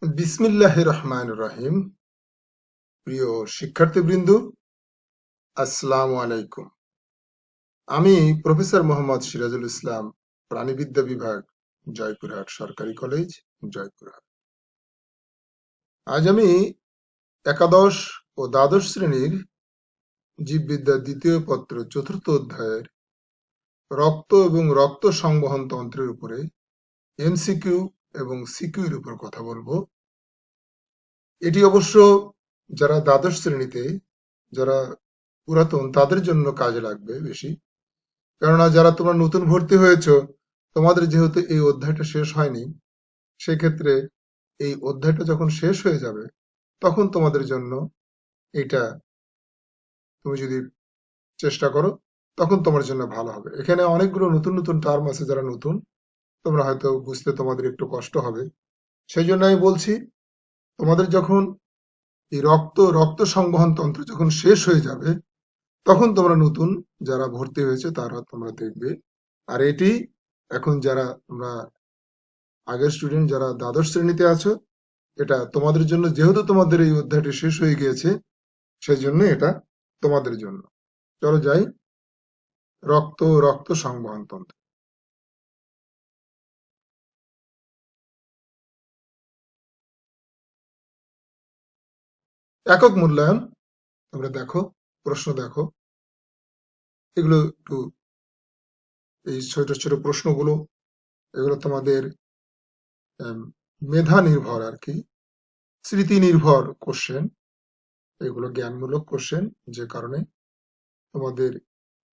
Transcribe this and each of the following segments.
বিসমিল্লাহির রহমানির রহিম। প্রিয় শিক্ষার্থীবৃন্দ, আসসালামু আলাইকুম। আমি প্রফেসর মোহাম্মদ সিরাজুল ইসলাম, প্রাণীবিদ্যা বিভাগ, জয়পুরহাট সরকারি কলেজ, জয়পুরহাট। আজ আমি একাদশ ও দ্বাদশ শ্রেণীর জীববিদ্যার দ্বিতীয় পত্র চতুর্থ অধ্যায়ের রক্ত এবং রক্ত সংবহন তন্ত্রের উপরে এমসিকিউ এবং সিকিউ এর উপর কথা বলবো। এটি অবশ্য যারা দ্বাদশ শ্রেণীতে, যারা পুরাতন, তাদের জন্য কাজে লাগবে বেশি। কেননা যারা তোমরা নতুন ভর্তি হয়েছো, তোমাদের যেহেতু এই অধ্যায়টা শেষ হয়নি, সেক্ষেত্রে এই অধ্যায়টা যখন শেষ হয়ে যাবে, তখন তোমাদের জন্য এটা তুমি যদি চেষ্টা করো, তখন তোমার জন্য ভালো হবে। এখানে অনেকগুলো নতুন নতুন টার্ম আছে, যারা নতুন, তোমরা হয়তো বুঝতে তোমাদের একটু কষ্ট হবে। সেই জন্য আমি বলছি, তোমাদের যখন এই রক্ত সংবহন তন্ত্র যখন শেষ হয়ে যাবে, তখন তোমরা নতুন যারা ভর্তি হয়েছে তারা তোমরা দেখবে। আর এটি এখন যারা তোমরা আগের স্টুডেন্ট, যারা দ্বাদশ শ্রেণীতে আছো, এটা তোমাদের জন্য, যেহেতু তোমাদের এই অধ্যায়টি শেষ হয়ে গিয়েছে, সেই জন্য এটা তোমাদের জন্য। চলো যাই, রক্ত সংবহন তন্ত্র। একক মূল্যায়ন। তোমরা দেখো, প্রশ্ন দেখো, এগুলো একটু, এই ছোট ছোট প্রশ্নগুলো, এগুলো তোমাদের মেধা নির্ভর আর কি, স্মৃতি নির্ভর কোশ্চেন। এগুলো জ্ঞানমূলক কোশ্চেন, যে কারণে তোমাদের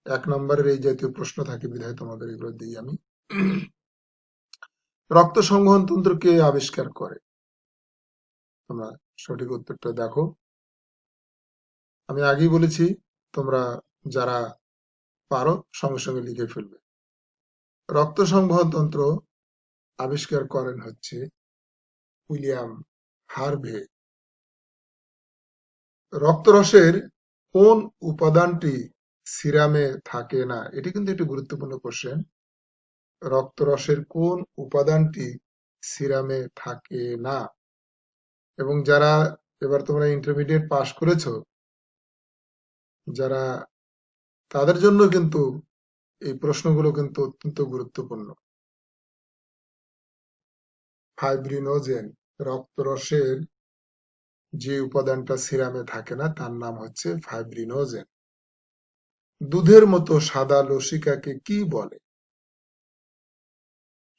1 নম্বরের এই জাতীয় প্রশ্ন থাকে বিধায় তোমাদের এগুলো দিই আমি। রক্ত সংবহন তন্ত্র কে আবিষ্কার করে? তোমরা সঠিক উত্তরটা দেখো। আমি আগেই বলেছি, তোমরা যারা পারো সঙ্গে সঙ্গে লিখে ফেলবে। রক্ত সংবহন তন্ত্র আবিষ্কার করেন হচ্ছে উইলিয়াম হার্ভে। রক্তরসের কোন উপাদানটি সিরামে থাকে না? এটি কিন্তু একটি গুরুত্বপূর্ণ কোশ্চেন। রক্তরসের কোন উপাদানটি সিরামে থাকে না? এবং যারা এবার তোমরা ইন্টারমিডিয়েট পাশ করেছো, যারা, তাদের জন্য কিন্তু এই প্রশ্নগুলো কিন্তু অত্যন্ত গুরুত্বপূর্ণ। ফাইব্রিনোজেন, রক্তরসের যে উপাদানটা সিরামে থাকে না, তার নাম হচ্ছে ফাইব্রিনোজেন। দুধের মতো সাদা লসিকাকে কি বলে?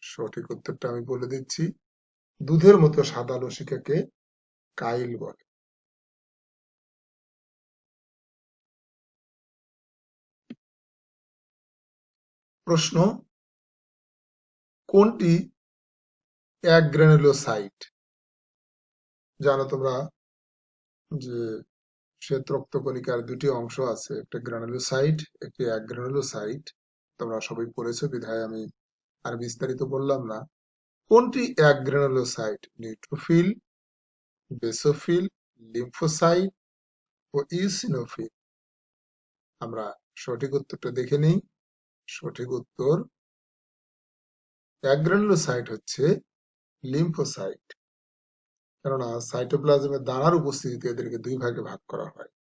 সঠিক উত্তরটা আমি বলে দিচ্ছি, দুধের মতো সাদা লসিকাকে কাইল বলে। প্রশ্ন, কোনটি এক গ্রানুলোসাইট? জানো তোমরা যে শ্বেত রক্তকণিকার দুটি অংশ আছে, একটা গ্রানুলোসাইট, একটি এক গ্রানুলোসাইট। তোমরা সবাই পড়েছো বিধায় আমি আর বিস্তারিত বললাম না। কোনটি এক গ্রানুলোসাইট? নিউট্রোফিল, বেসোফিল, লিম্ফোসাইট ও ইওসিনোফিল। আমরা সঠিক উত্তরটা দেখে নিই। সঠিক উত্তর, এক গ্রানুলোসাইট হচ্ছে লিম্ফোসাইট। কেননা সাইটোপ্লাজমের দানার উপস্থিতিতে এদেরকে দুই ভাগে ভাগ করা হয়।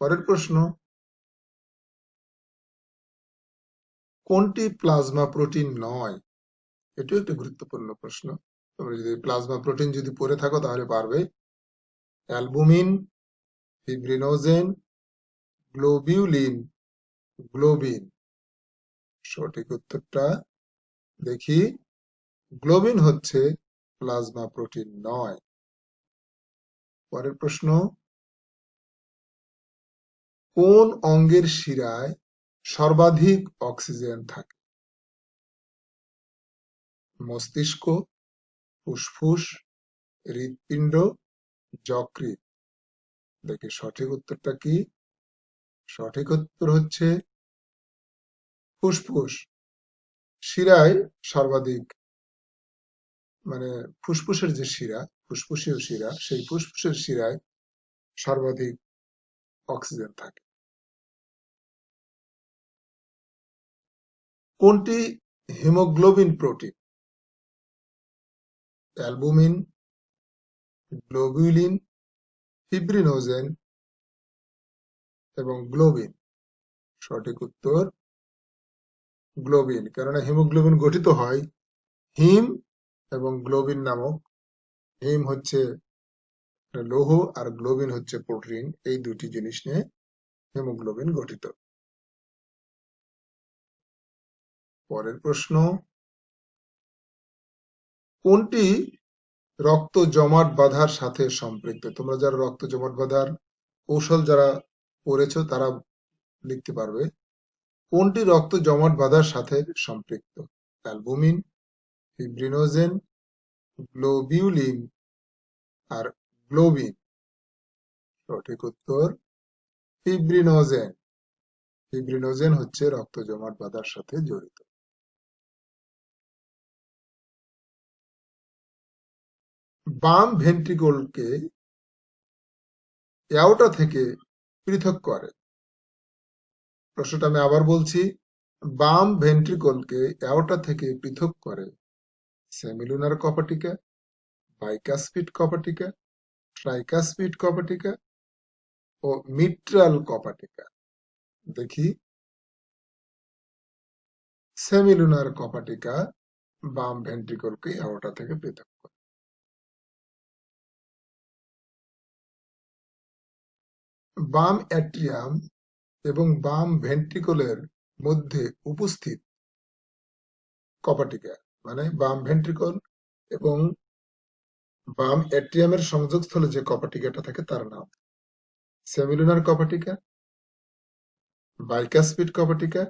পরের প্রশ্ন, কোনটি প্লাজমা প্রোটিন নয়? এটাও একটি গুরুত্বপূর্ণ প্রশ্ন। তোমরা যদি প্লাজমা প্রোটিন যদি পড়ে থাকো তাহলে পারবে। Albumin, fibrinogen, globulin, globin. সঠিক উত্তরটা দেখি, গ্লোবিন হচ্ছে প্লাজমা প্রোটিন নয়। পরের প্রশ্ন, কোন অঙ্গের শিরায় সর্বাধিক অক্সিজেন থাকে? মস্তিষ্ক, ফুসফুস, হৃৎপিণ্ড, যকৃৎ। দেখি সঠিক উত্তরটা কি। সঠিক উত্তর হচ্ছে ফুসফুস। শিরায় সর্বাধিক, মানে ফুসফুসের যে শিরা, ফুসফুসীয় শিরা, সেই ফুসফুসের শিরায় সর্বাধিক অক্সিজেন থাকে। কোনটি haemoglobin protein? Albumin, globulin, fibrinogen এবং গ্লোবিন। সঠিক উত্তর গ্লোবিন, কেননা হিমোগ্লোবিন গঠিত হয় হিম এবং গ্লোবিন নামক। হিম হচ্ছে লৌহ আর গ্লোবিন হচ্ছে প্রোটিন, এই দুটি জিনিস নিয়ে হিমোগ্লোবিন গঠিত। পরের প্রশ্ন, কোনটি রক্ত জমাট বাঁধার সাথে সম্পৃক্ত? তোমরা যারা রক্ত জমাট বাঁধার কৌশল যারা পড়েছো তারা লিখতে পারবে। কোনটি রক্ত জমাট বাঁধার সাথে সম্পৃক্ত? অ্যালবুমিন, ফিব্রিনোজেন, গ্লোবিউলিন আর গ্লোবিন। সঠিক উত্তর ফিব্রিনোজেন। ফিব্রিনোজেন হচ্ছে রক্ত জমাট বাঁধার সাথে জড়িত। বাম ভেন্ট্রিকলকে অ্যাওর্টা থেকে পৃথক করে। প্রশ্নটা আমি আবার বলছি, বাম ভেন্ট্রিকলকে অ্যাওর্টা থেকে পৃথক করে সেমিলুনার কপাটিকা, বাইকাসপিড কপাটিকা, ট্রাইকাসপিড কপাটিকা ও মিট্রাল কপাটিকা। দেখি, সেমিলুনার কপাটিকা বাম ভেন্ট্রিকলকে অ্যাওর্টা থেকে পৃথক করে। বাম অ্যাট্রিয়াম এবং বাম ভেন্ট্রিকলের মধ্যে উপস্থিত কপাটিকা, মানে বাম ভেন্ট্রিকল এবং বাম অ্যাট্রিয়ামের সংযোগস্থলে যে কপাটিকাটা থাকে তার নাম সেমিলুনার কপাটিকা, বাইকাসপিড কপাটিকা,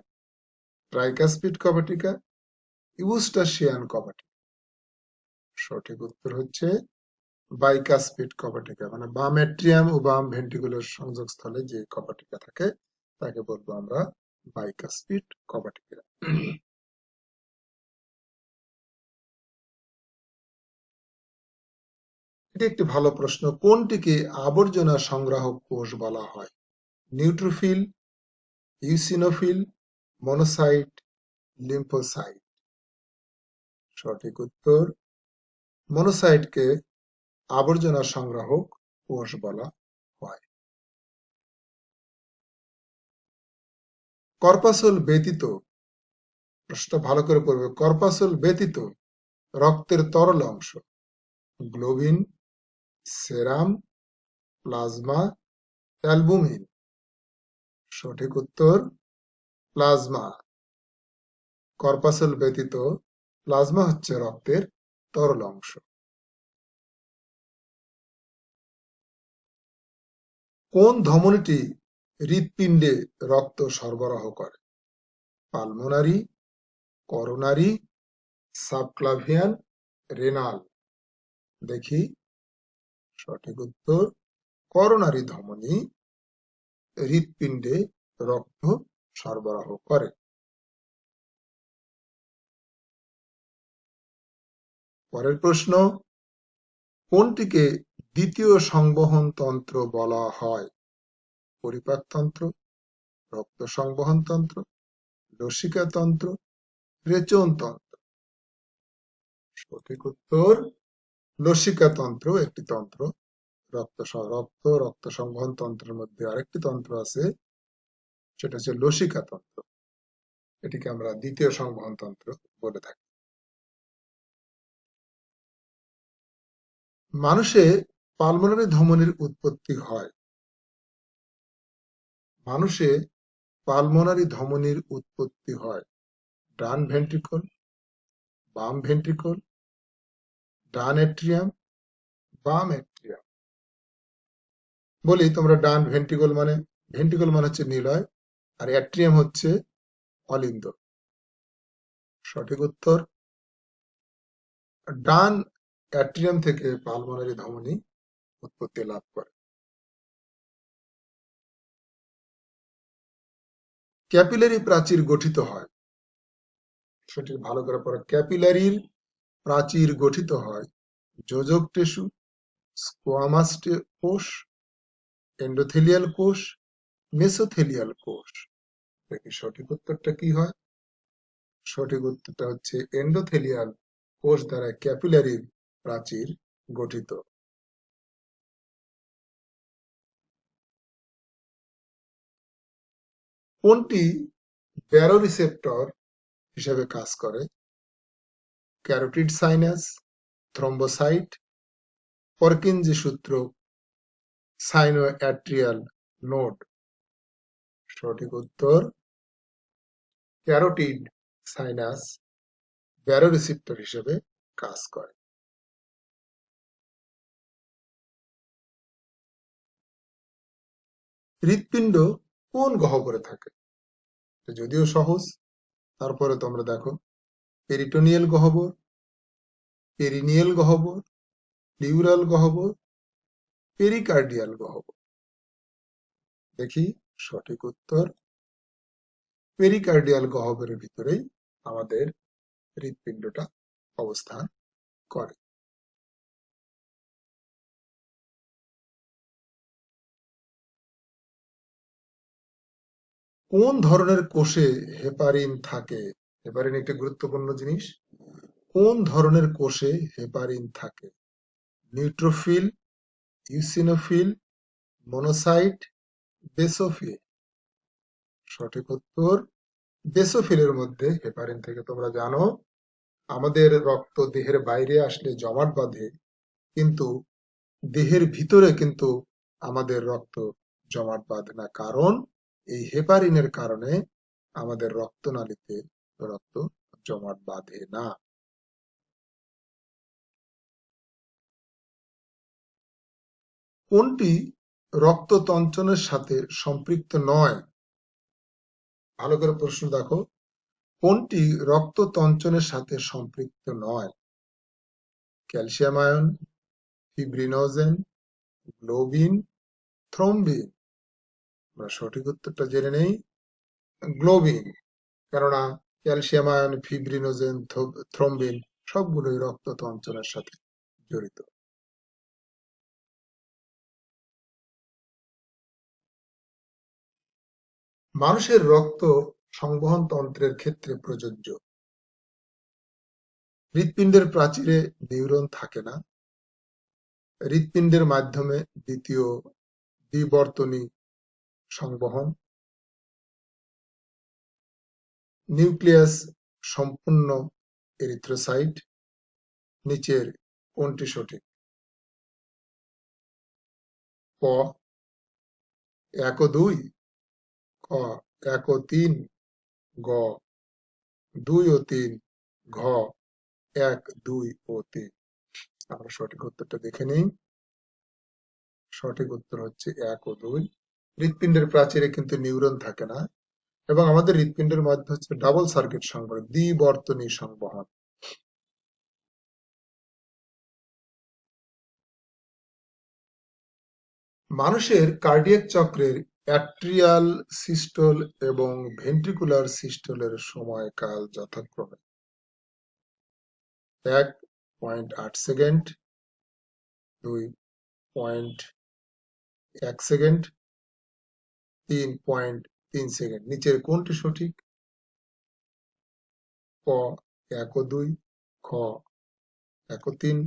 ট্রাইকাসপিড কপাটিকা, ইউস্টাশিয়ান কপাটিকা। সঠিক উত্তর হচ্ছে বাইকাসপিড কপাটিকা, মানে বাম অ্যাট্রিয়াম ও বাম ভেন্ট্রিকুলার সংযোগস্থলে যে কপাটিকা থাকে তাকে বলবো আমরা বাইকাসপিড কপাটিকা। এটি একটি ভালো প্রশ্ন। কোনটিকে আবর্জনা সংগ্রাহক কোষ বলা হয়? Neutrophil, eosinophil, monocyte, lymphocyte. সঠিক উত্তর মনোসাইটকে আবর্জনা সংগ্রাহক কোষ বলা হয়। কর্পাসল ব্যতীত, প্রশ্নটা ভালো করে পড়বে, কর্পাসল ব্যতীত রক্তের তরল অংশ গ্লোবিন, সেরাম, প্লাজমা, অ্যালবুমিন। সঠিক উত্তর প্লাজমা। কর্পাসল ব্যতীত প্লাজমা হচ্ছে রক্তের তরল অংশ। কোন ধমনীটি হৃৎপিণ্ডে রক্ত সরবরাহ করে? Pulmonary, coronary, subclavian, renal. দেখি, সঠিক উত্তর করোনারি ধমনী হৃৎপিণ্ডে রক্ত সরবরাহ করে। পরের প্রশ্ন, কোনটিকে দ্বিতীয় সংবহন তন্ত্র বলা হয়? পরিপাকতন্ত্র, রক্ত সংবহন তন্ত্র, লসিকা তন্ত্র, রেচন তন্ত্র। সঠিক উত্তর লসিকা তন্ত্র একটি তন্ত্র। রক্ত সংবহন তন্ত্রের মধ্যে আরেকটি তন্ত্র আছে, সেটা হচ্ছে লসিকা তন্ত্র। এটিকে আমরা দ্বিতীয় সংবহন তন্ত্র বলে থাকি। মানুষে পালমোনারি ধমনীর উৎপত্তি হয়। মানুষে পালমোনারি ধমনীর উৎপত্তি হয় ডান ভেন্ট্রিকল, বাম ভেন্ট্রিকল, ডান অ্যাট্রিয়াম, বাম অ্যাট্রিয়াম। বলি, তোমরা ডান ভেন্ট্রিকল মানে, ভেন্ট্রিকল মানে হচ্ছে নিলয় আর অ্যাট্রিয়াম হচ্ছে অলিন্দ। সঠিক উত্তর ডান অ্যাট্রিয়াম থেকে পালমোনারি ধমনী উৎপত্তি লাভ করে। ক্যাপিলারি প্রাচীর গঠিত হয়, সেটি ভালো করে পড়ো। ক্যাপিলারির প্রাচীর গঠিত হয় যোজক টিস্যু, স্কোয়ামাস কোষ, এন্ডোথেলিয়াল কোষ, মেসোথেলিয়াল কোষ। দেখি সঠিক উত্তরটা কি হয়। সঠিক উত্তরটা হচ্ছে এন্ডোথেলিয়াল কোষ দ্বারা ক্যাপিলারির প্রাচীর গঠিত। কোনটি ব্যারোরিসেপ্টর হিসেবে কাজ করে? ক্যারোটিড সাইনাস, থ্রম্বোসাইট, পরকিনজি সূত্র, সাইনোঅ্যাট্রিয়াল নোড। সঠিক উত্তর ক্যারোটিড সাইনাস ব্যারোরিসেপ্টর হিসেবে কাজ করে। হৃৎপিণ্ড কোন গহ্বরে থাকে? যদিও সহজ, তারপরে তোমরা দেখো, পেরিটোনিয়াল গহ্বর, পেরিনিয়াল গহ্বর, প্লিউরাল গহ্বর, পেরিকার্ডিয়াল গহ্বর। দেখি, সঠিক উত্তর পেরিকার্ডিয়াল গহ্বরের ভিতরেই আমাদের হৃৎপিণ্ডটা অবস্থান করে। কোন ধরনের কোষে হেপারিন থাকে? হেপারিন একটি গুরুত্বপূর্ণ জিনিস। কোন ধরনের কোষে হেপারিন থাকে? Neutrophil, eosinophil, monocyte, basophil. সঠিক উত্তর বেসোফিলের মধ্যে হেপারিন থেকে। তোমরা জানো আমাদের রক্ত দেহের বাইরে আসলে জমাট বাঁধে, কিন্তু দেহের ভিতরে কিন্তু আমাদের রক্ত জমাট বাঁধে না, কারণ এই হেপারিনের কারণে আমাদের রক্তনালীতে রক্ত জমাট বাঁধে না। কোনটি রক্ত তঞ্চনের সাথে সম্পৃক্ত নয়? ভালো করে প্রশ্ন দেখো, কোনটি রক্ত তঞ্চনের সাথে সম্পৃক্ত নয়? Calcium ion, fibrinogen, globin, thrombin. আমরা সঠিক উত্তরটা জেনে নেই। গ্লোবিন, কেননা ক্যালসিয়াম আয়ন, ফিব্রিনোজেন, থ্রম্বিন সবগুলোই রক্ত তঞ্চনের সাথে জড়িত। মানুষের রক্ত সংবহন তন্ত্রের ক্ষেত্রে প্রযোজ্য। হৃৎপিণ্ডের প্রাচীরে নিউরন থাকে না। হৃৎপিণ্ডের মাধ্যমে দ্বিতীয় দ্বিবর্তনী সংবহন। নিউক্লিয়াস সম্পূর্ণ এরিথ্রোসাইট। নিচের কোনটি সঠিক? ক 1 ও 2, খ 1 ও 3, গ 2 ও 3, ঘ 1, 2 ও 3। আমরা সঠিক উত্তরটা দেখে নেই। সঠিক উত্তর হচ্ছে 1 ও 2। হৃৎপিণ্ডের প্রাচীরে কিন্তু নিউরন থাকে না, এবং আমাদের হৃৎপিণ্ডের মধ্যে হচ্ছে ডাবল সার্কিট সংবহন, দ্বিবর্তনী সংবহন। মানুষের কার্ডিয়াক চক্রের অ্যাট্রিয়াল সিস্টল এবং ভেন্ট্রিকুলার সিস্টলের সময়কাল যথাক্রমে 1.8 সেকেন্ড, 2.1 সেকেন্ড, 3.3 সেকেন্ড। নিচের কোনটি সঠিক? ক 1 ও 2, খ 1 ও 3,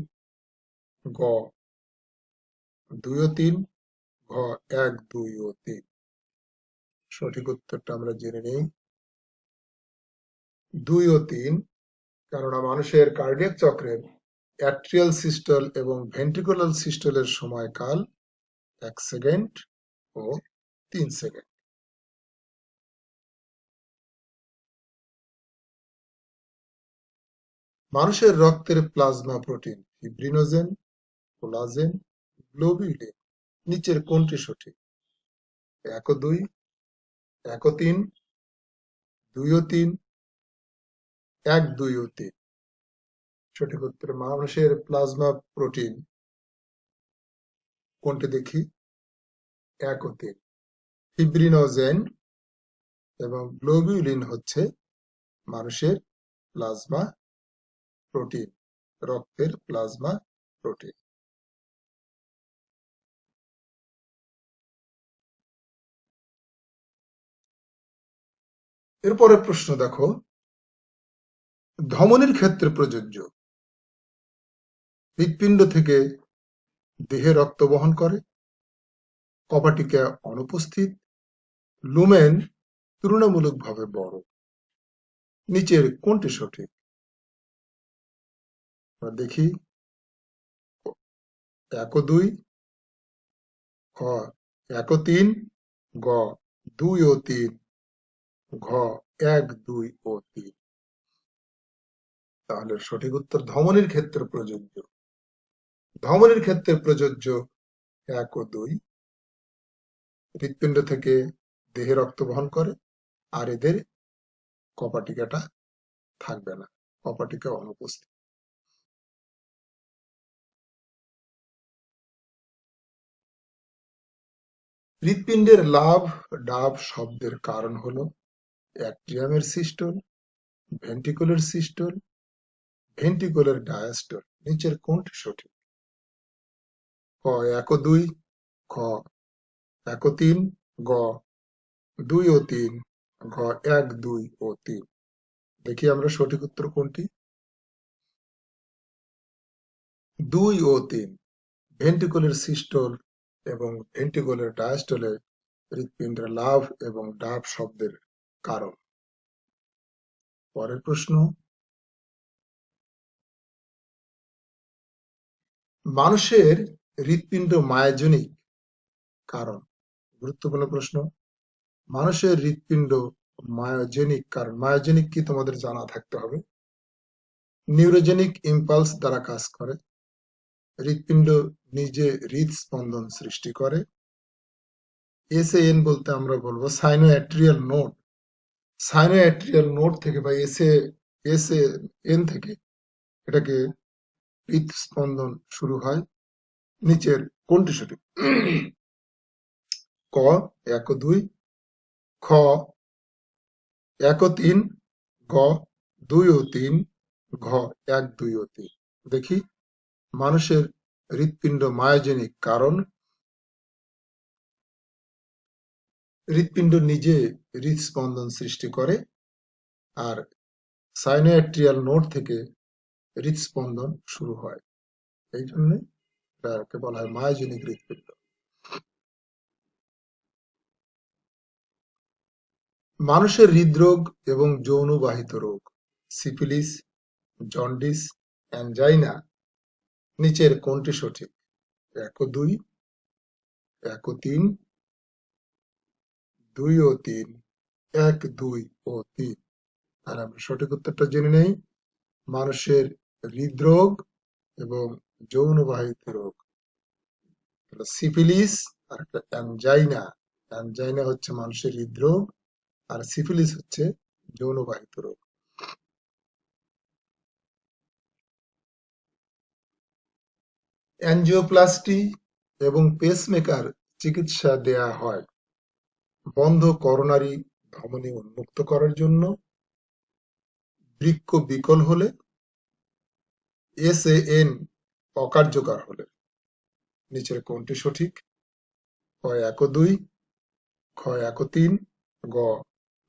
গ 2 ও 3, ঘ 1, 2 ও 3। সঠিক উত্তরটা আমরা জেনে নেই। 2 ও 3, কেননা মানুষের কার্ডিয়াক চক্রের অ্যাট্রিয়াল সিস্টল এবং ভেন্ট্রিকুলার সিস্টলের সময়কাল 1 সেকেন্ড ও 3 সেকেন্ড। মানুষের রক্তের plasma protein fibrinogen, collagen, globulin. নিচের কোনটি সঠিক? 1 ও 2, 1 ও 3, 2 ও 3, 1, 2 ও 3। সঠিক উত্তর মানুষের প্লাজমা প্রোটিন কোনটি দেখি? 1 ও 3। ফিব্রিনোজেন এবং গ্লোবিউলিন হচ্ছে মানুষের প্লাজমা প্রোটিন, রক্তের প্লাজমা প্রোটিন। এরপরে প্রশ্ন দেখো, ধমনীর ক্ষেত্রে প্রযোজ্য। হৃৎপিণ্ড থেকে দেহে রক্ত বহন করে, কপাটিকা অনুপস্থিত, লুমেন তুলনামূলকভাবে বড়। নিচের কোনটি সঠিক? আমরা দেখি, 1 ও 2, খ 1 ও 3, গ 2 ও 3, ঘ 1, 2 ও 3। তাহলে সঠিক উত্তর ধমনীর ক্ষেত্রে প্রযোজ্য। ধমনীর ক্ষেত্রে প্রযোজ্য 1 ও 2। হৃৎপিণ্ড থেকে দেহে রক্ত বহন করে, আর এদের কপাটিকাটা থাকবে না, কপাটিকা অনুপস্থিত। হৃৎপিণ্ডের লাভ ডাব শব্দের কারণ হলো অ্যাট্রিয়ামের systole, ventricular systole, ventricular diastole. নিচের কোনটি সঠিক? ক 1 ও 2, খ 1 ও 3, গ 2 ও 3, ঘ 1, 2 ও 3। দেখি আমরা সঠিক উত্তর কোনটি। 2 ও 3, ভেন্ট্রিকুলার সিস্টোল এবং ভেন্ট্রিকুলার ডায়াস্টোলে হৃৎপিণ্ডের লাভ এবং ডাব শব্দের কারণ। পরের প্রশ্ন, মানুষের হৃৎপিণ্ড মায়োজেনিক কারণ। গুরুত্বপূর্ণ প্রশ্ন। মানুষের হৃৎপিণ্ড মায়োজেনিক কারণ। মায়োজেনিক কি তোমাদের জানা থাকতে হবে। নিউরোজেনিক ইম্পালস দ্বারা কাজ করে, হৃৎপিণ্ড নিজে হৃদস্পন্দন সৃষ্টি করে। এসএএন বলতে আমরা বলবো সাইনোঅ্যাট্রিয়াল নোড। সাইনোঅ্যাট্রিয়াল নোড থেকে বা এসএএন থেকে এটাকে হৃদস্পন্দন শুরু হয়। নিচের কোনটি সঠিক? ক 1 ও 2, খ 1 ও 3, গ 2 ও 3, ঘ 1, 2 ও 3। দেখি, মানুষের হৃৎপিণ্ড মায়োজেনিক কারণ হৃৎপিণ্ড নিজে হৃদস্পন্দন সৃষ্টি করে, আর সাইনোঅ্যাট্রিয়াল নোড থেকে হৃদস্পন্দন শুরু হয়। এই জন্য এটাকে বলা হয় মায়োজেনিক হৃৎপিণ্ড। মানুষের হৃদরোগ এবং যৌনবাহিত রোগ, সিফিলিস, জন্ডিস, অ্যানজাইনা। নিচের কোনটি সঠিক? 1 ও 2, 1 ও 3, 2 ও 3, 1, 2 ও 3। আর আমরা সঠিক উত্তরটা জেনে নেই। মানুষের হৃদরোগ এবং যৌনবাহিত রোগ সিফিলিস আর একটা অ্যানজাইনা। অ্যানজাইনা হচ্ছে মানুষের হৃদরোগ, আর সিফিলিস হচ্ছে যৌনবাহিত রোগ। অ্যাঞ্জিওপ্লাস্টি এবং পেসমেকার চিকিৎসা দেয়া হয় বন্ধ করোনারি ধমনী উন্মুক্ত করার জন্য, বৃক্ক বিকল হলে, এসএএন অকার্যকর হলে। নিচের কোনটি সঠিক? ক 1 ও 2, খ 1 ও 3, গ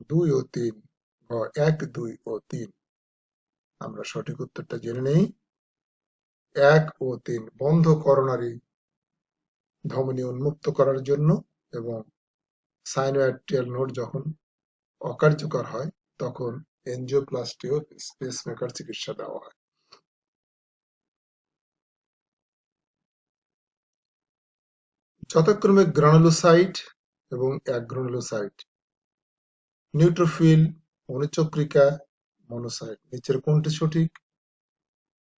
2 ও 3, ঘ 1, 2 ও 3। আমরা সঠিক উত্তরটা জেনে নেই। 1 ও 3 বন্ধ করোনারি ধমনী উন্মুক্ত করার জন্য, এবং সাইনোঅ্যাট্রিয়াল নোড যখন অকার্যকর হয় তখন এনজিওপ্লাস্টি ও পেসমেকার চিকিৎসা দেওয়া হয়। যথাক্রমে গ্রানুলোসাইট এবং অ্যাগ্রানুলোসাইট, নিউট্রোফিল, অনুচক্রিকা, মনোসাইট। নিচের কোনটি সঠিক?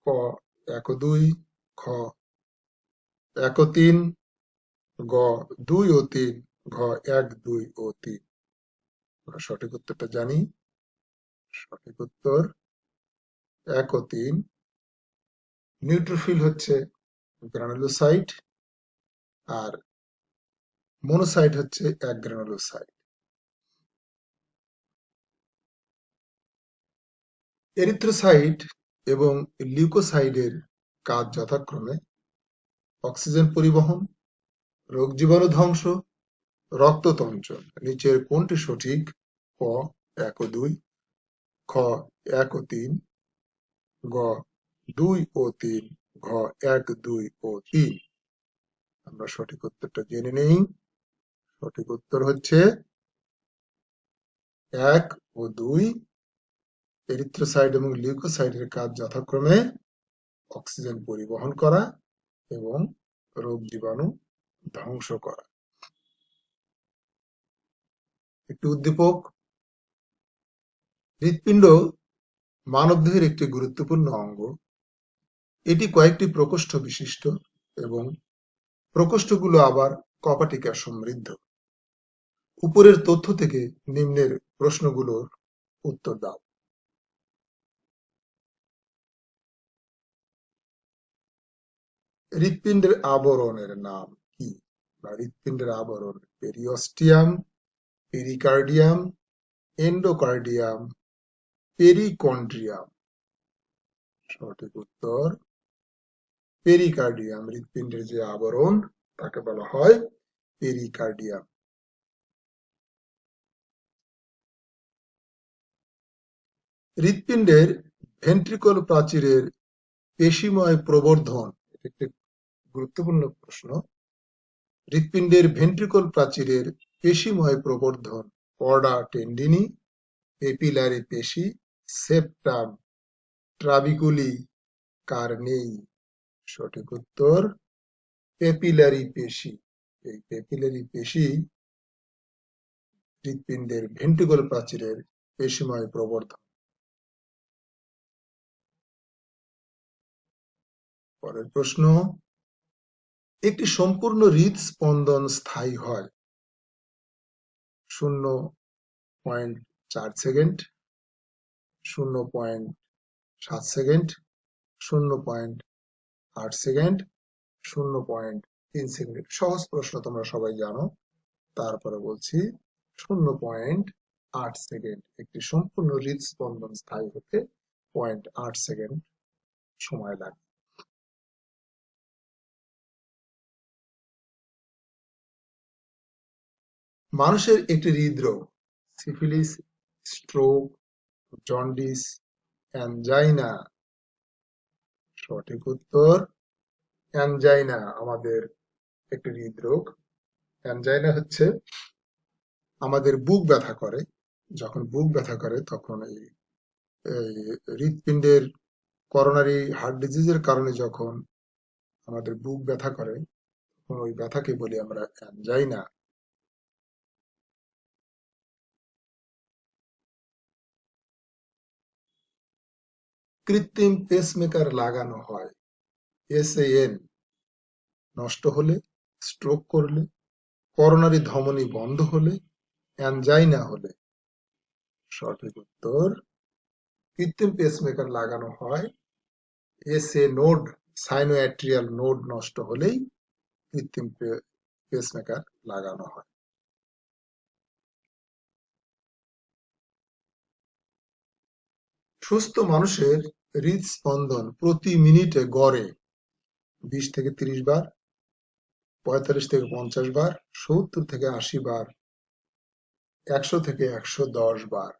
ক 1 ও 2, খ 1 ও 3, গ 2 ও 3, ঘ 1, 2 ও 3। আমরা সঠিক উত্তরটা জানি। সঠিক উত্তর 1 ও 3। নিউট্রোফিল হচ্ছে গ্রানুলোসাইট, আর মনোসাইট হচ্ছে অ্যাগ্রানুলোসাইট। এরিথ্রোসাইট এবং লিউকোসাইটের কাজ যথাক্রমে অক্সিজেন পরিবহন, রোগ জীবাণু ধ্বংস, রক্ত তঞ্চন। নিচের কোনটি সঠিক? ক 1 ও 2, খ 1 ও 3, গ 2 ও 3, ঘ 1, 2 ও 3। আমরা সঠিক উত্তরটা জেনে নেই। সঠিক উত্তর হচ্ছে 1 ও 2। এরিথ্রোসাইট এবং লিউকোসাইটের কাজ যথাক্রমে অক্সিজেন পরিবহন করা এবং রোগ জীবাণু ধ্বংস করা। একটি উদ্দীপক। হৃৎপিণ্ড মানবদেহের একটি গুরুত্বপূর্ণ অঙ্গ। এটি কয়েকটি প্রকোষ্ঠ বিশিষ্ট এবং প্রকোষ্ঠগুলো আবার কপাটিকা সমৃদ্ধ। উপরের তথ্য থেকে নিম্নের প্রশ্নগুলোর উত্তর দাও। হৃৎপিণ্ডের আবরণের নাম কি? বা হৃৎপিণ্ডের আবরণ পেরিওস্টিয়াম, পেরিকার্ডিয়াম, এন্ডোকার্ডিয়াম, পেরিকন্ড্রিয়াম। সঠিক উত্তর পেরিকার্ডিয়াম। হৃৎপিণ্ডের যে আবরণ তাকে বলা হয় পেরিকার্ডিয়াম। হৃৎপিণ্ডের ভেন্ট্রিকল প্রাচীরের পেশিময় প্রবর্ধন, এটা একটি গুরুত্বপূর্ণ প্রশ্ন। হৃৎপিণ্ডের ভেন্ট্রিকল প্রাচীরের পেশিময় প্রবর্ধন কর্ডা টেন্ডিনি, পেপিলারি পেশি, সেপ্টাম, ট্রাবিকুলি কার নেই? সঠিক উত্তর পেপিলারি পেশি। এই পেপিলারি পেশি হৃৎপিণ্ডের ভেন্ট্রিকল প্রাচীরের পেশিময় প্রবর্ধন। পরের প্রশ্ন। একটি সম্পূর্ণ হৃদস্পন্দন স্থায়ী হয় 0.4 সেকেন্ড, 0.7 সেকেন্ড, 0.8 সেকেন্ড, 0.3 সেকেন্ড। সহজ প্রশ্ন, তোমরা সবাই জানো। তারপরে বলছি 0.8 সেকেন্ড। একটি সম্পূর্ণ হৃদস্পন্দন স্থায়ী হতে 0.8 সেকেন্ড সময় লাগে। মানুষের একটি হৃদরোগ সিফিলিস, স্ট্রোক, জন্ডিস, অ্যানজাইনা। সঠিক উত্তর অ্যানজাইনা আমাদের একটি হৃদরোগ। অ্যানজাইনা হচ্ছে আমাদের বুক ব্যথা করে। যখন বুক ব্যথা করে তখন এই হৃৎপিণ্ডের করোনারি হার্ট ডিজিজের কারণে যখন আমাদের বুক ব্যথা করে তখন ওই ব্যথাকে বলি আমরা অ্যানজাইনা। কৃত্রিম পেসমেকার লাগানো হয় এসএএন নষ্ট হলে, স্ট্রোক করলে, করোনারি ধমনী বন্ধ হলে, অ্যানজাইনা হলে। সঠিক উত্তর কৃত্রিম পেসমেকার লাগানো হয় এসএ নোড, সাইনোঅ্যাট্রিয়াল নোড নষ্ট হলেই কৃত্রিম পেসমেকার লাগানো হয়। সুস্থ মানুষের হৃদস্পন্দন প্রতি মিনিটে গড়ে 20 থেকে 30 বার, 45 থেকে 50 বার, 70 থেকে 80 বার, 100 থেকে 110 বার।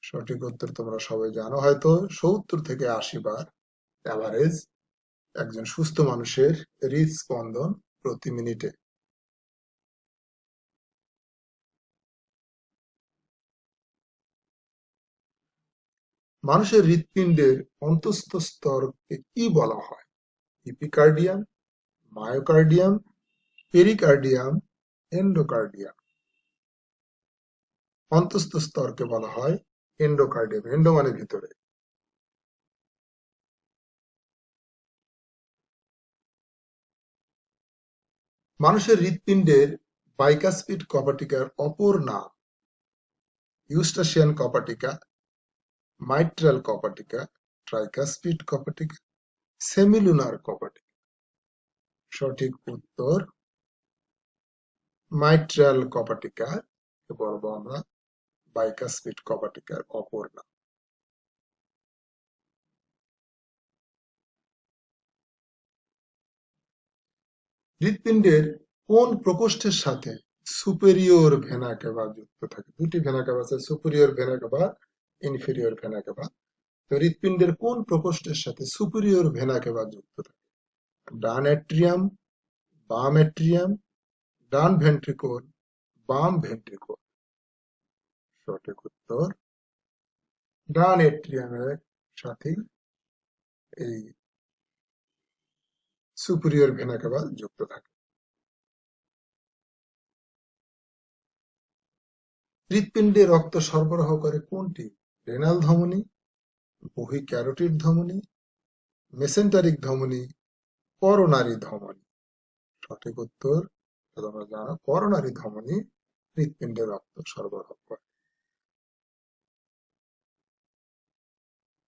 সঠিক উত্তর তোমরা সবাই জানো হয়তো, 70 থেকে 80 বার অ্যাভারেজ একজন সুস্থ মানুষের হৃদস্পন্দন প্রতি মিনিটে। মানুষের হৃৎপিণ্ডের অন্তঃস্থ স্তরকে কি বলা হয়? ইপিকার্ডিয়াম, মায়োকার্ডিয়াম, পেরিকার্ডিয়াম, এন্ডোকার্ডিয়াম। অন্তঃস্থ স্তরকে বলা হয় এন্ডোকার্ডিয়াম। এন্ডো মানে ভিতরে। মানুষের হৃৎপিণ্ডের বাইকাসপিড কপাটিকার অপর নাম ইউস্টাশিয়ান কপাটিকা, মাইট্রাল কপাটিকা, ট্রাইকাসপিড কপাটিকা, সেমিলুনার কপাটিকা। সঠিক উত্তর মাইট্রাল কপাটিকা বলবো আমরা বাইকাসপিড কপাটিকার অপর নাম। হৃৎপিণ্ডের কোন প্রকোষ্ঠের সাথে সুপেরিয়র ভেনা ক্যাভা যুক্ত থাকে? দুটি ভেনা ক্যাভা আছে, সুপেরিয়র ভেনা ক্যাভা, ইনফেরিয়র ভেনা ক্যাভা। হৃৎপিণ্ডের কোন প্রকোষ্ঠের সাথে সুপিরিয়র ভেনা কেবা যুক্ত থাকে? ডান অ্যাট্রিয়াম, বাম অ্যাট্রিয়াম, ডান ভেন্ট্রিকল, বাম ভেন্ট্রিকল। সঠিক উত্তর ডান অ্যাট্রিয়ামের সাথে এই সুপিরিয়র ভেনা কেবা যুক্ত থাকে। হৃৎপিণ্ডে রক্ত সরবরাহ করে কোনটি? রেনাল ধমনী, বহি ক্যারোটিড ধমনী, মেসেন্টারিক ধমনী, করোনারি ধমনী। সঠিক উত্তর তোমরা জানো করোনারি ধমনী হৃৎপিণ্ডে রক্ত সরবরাহ করে।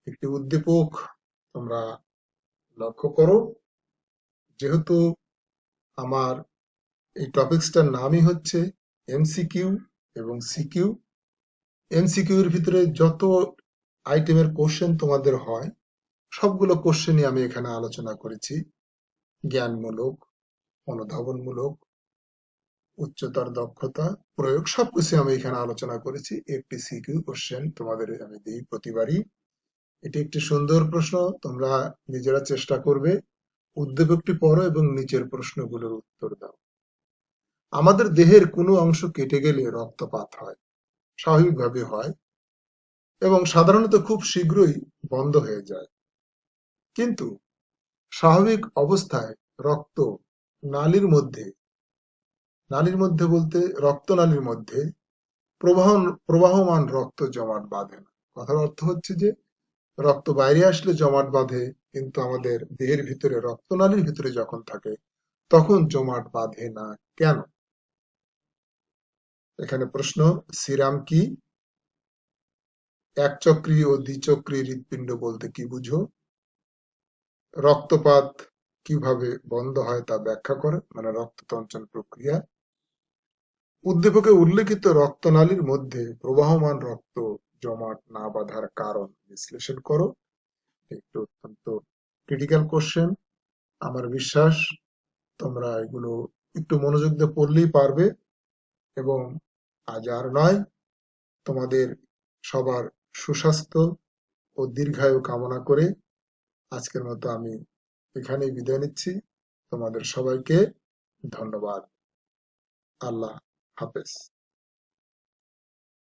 একটি উদ্দীপক তোমরা লক্ষ্য করো, যেহেতু আমার এই টপিকসটার নামই হচ্ছে এমসিকিউ এবং সিকিউ। এমসিকিউ এর ভিতরে যত আইটেমের কোশ্চেন তোমাদের হয় সবগুলো কোশ্চেনই আমি এখানে আলোচনা করেছি। জ্ঞানমূলক, অনুধাবনমূলক, উচ্চতর দক্ষতা, প্রয়োগ সবকিছু আমি এখানে আলোচনা করেছি। একটি সিকিউ কোশ্চেন তোমাদের আমি দিই প্রতিবারই। এটি একটি সুন্দর প্রশ্ন, তোমরা নিজেরা চেষ্টা করবে উদ্দীপকটি পড়ো এবং নিচের প্রশ্নগুলোর উত্তর দাও। আমাদের দেহের কোনো অংশ কেটে গেলে রক্তপাত হয়, স্বাভাবিকভাবে হয় এবং সাধারণত খুব শীঘ্রই বন্ধ হয়ে যায়। কিন্তু স্বাভাবিক অবস্থায় রক্ত নালীর মধ্যে, নালীর মধ্যে বলতে রক্তনালীর মধ্যে প্রবাহমান রক্ত জমাট বাঁধে না। কথার অর্থ হচ্ছে যে রক্ত বাইরে আসলে জমাট বাঁধে, কিন্তু আমাদের দেহের ভিতরে রক্তনালীর ভিতরে যখন থাকে তখন জমাট বাঁধে না কেন? এখানে প্রশ্ন, সিরাম কি? একচক্রী ও দ্বিচক্রী হৃৎপিণ্ড বলতে কি বুঝো? রক্তপাত কিভাবে বন্ধ হয় তা ব্যাখ্যা করে, মানে রক্ততঞ্চন প্রক্রিয়া। উদ্দীপকে উল্লেখিত রক্তনালীর মধ্যে প্রবাহমান রক্ত জমাট না বাঁধার কারণ বিশ্লেষণ করো। একটু অত্যন্ত ক্রিটিক্যাল কোশ্চেন। আমার বিশ্বাস তোমরা এগুলো একটু মনোযোগ দিয়ে পড়লেই পারবে। এবং আজ আর নয়, তোমাদের সবার সুস্বাস্থ্য ও দীর্ঘায়ু কামনা করে আজকের মতো আমি এখানেই বিদায় নিচ্ছি। তোমাদের সবাইকে ধন্যবাদ। আল্লাহ হাফেজ।